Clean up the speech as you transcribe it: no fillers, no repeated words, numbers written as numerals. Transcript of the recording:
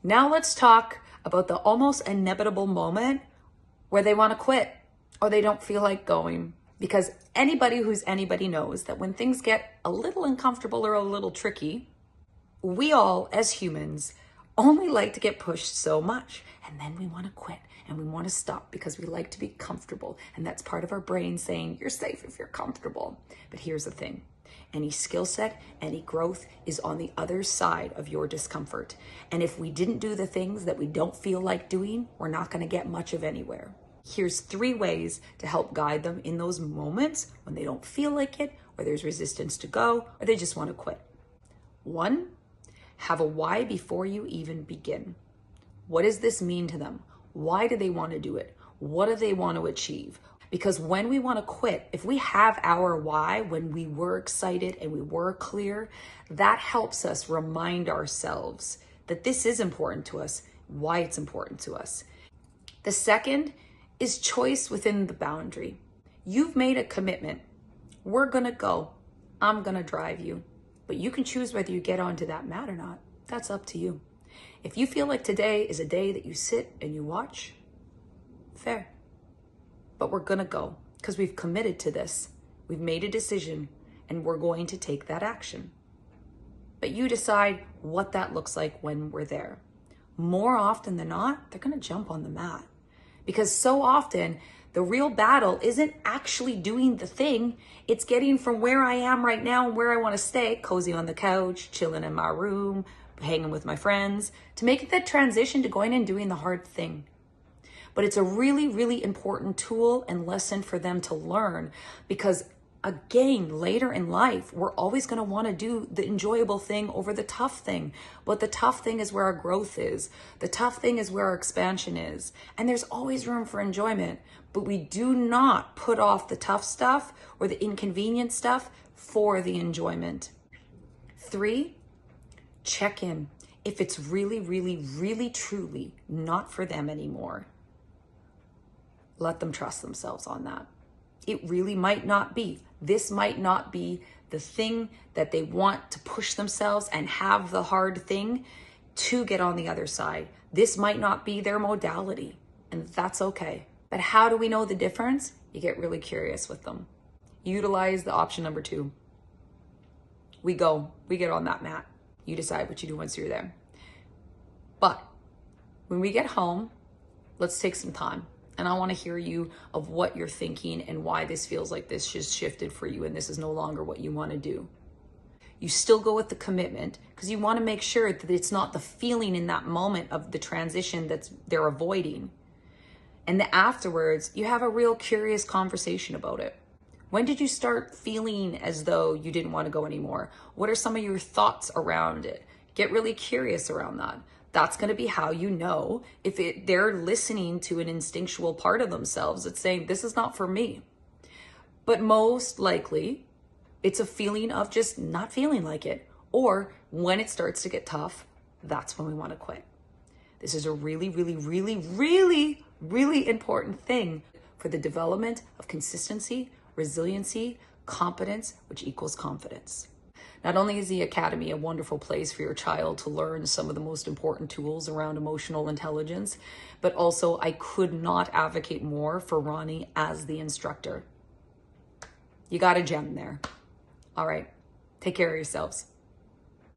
Now let's talk about the almost inevitable moment where they want to quit or they don't feel like going. Because anybody who's anybody knows that when things get a little uncomfortable or a little tricky, we all as humans only like to get pushed so much. And then we want to quit and we want to stop because we like to be comfortable. And that's part of our brain saying, you're safe if you're comfortable. But here's the thing. Any skill set, any growth is on the other side of your discomfort. And if we didn't do the things that we don't feel like doing, we're not going to get much of anywhere. Here's 3 ways to help guide them in those moments when they don't feel like it, or there's resistance to go, or they just want to quit. 1, have a why before you even begin. What does this mean to them? Why do they want to do it? What do they want to achieve? Because when we want to quit, if we have our why, when we were excited and we were clear, that helps us remind ourselves that this is important to us, why it's important to us. The second is choice within the boundary. You've made a commitment. We're going to go. I'm going to drive you. But you can choose whether you get onto that mat or not. That's up to you. If you feel like today is a day that you sit and you watch, fair. But we're going to go because we've committed to this. We've made a decision and we're going to take that action. But you decide what that looks like when we're there. More often than not, they're going to jump on the mat because so often the real battle isn't actually doing the thing. It's getting from where I am right now and where I want to stay, cozy on the couch, chilling in my room, hanging with my friends, to make that transition to going and doing the hard thing. But it's a really, really important tool and lesson for them to learn because, again, later in life, we're always going to want to do the enjoyable thing over the tough thing. But the tough thing is where our growth is. The tough thing is where our expansion is. And there's always room for enjoyment. But we do not put off the tough stuff or the inconvenient stuff for the enjoyment. 3, check in. If it's really, really, really, truly not for them anymore, let them trust themselves on that. It really might not be. This might not be the thing that they want to push themselves and have the hard thing to get on the other side. This might not be their modality, and that's okay. But how do we know the difference? You get really curious with them. Utilize the option number 2. We go, we get on that mat. You decide what you do once you're there. But when we get home, let's take some time. And I want to hear you of what you're thinking and why this feels like this just shifted for you and this is no longer what you want to do. You still go with the commitment because you want to make sure that it's not the feeling in that moment of the transition that they're avoiding. And then afterwards, you have a real curious conversation about it. When did you start feeling as though you didn't want to go anymore? What are some of your thoughts around it? Get really curious around that. That's going to be how you know if they're listening to an instinctual part of themselves that's saying, this is not for me. But most likely, it's a feeling of just not feeling like it. Or when it starts to get tough, that's when we want to quit. This is a really, really, really, really, really important thing for the development of consistency, resiliency, competence, which equals confidence. Not only is the Academy a wonderful place for your child to learn some of the most important tools around emotional intelligence, but also I could not advocate more for Ronnie as the instructor. You got a gem there. All right, take care of yourselves.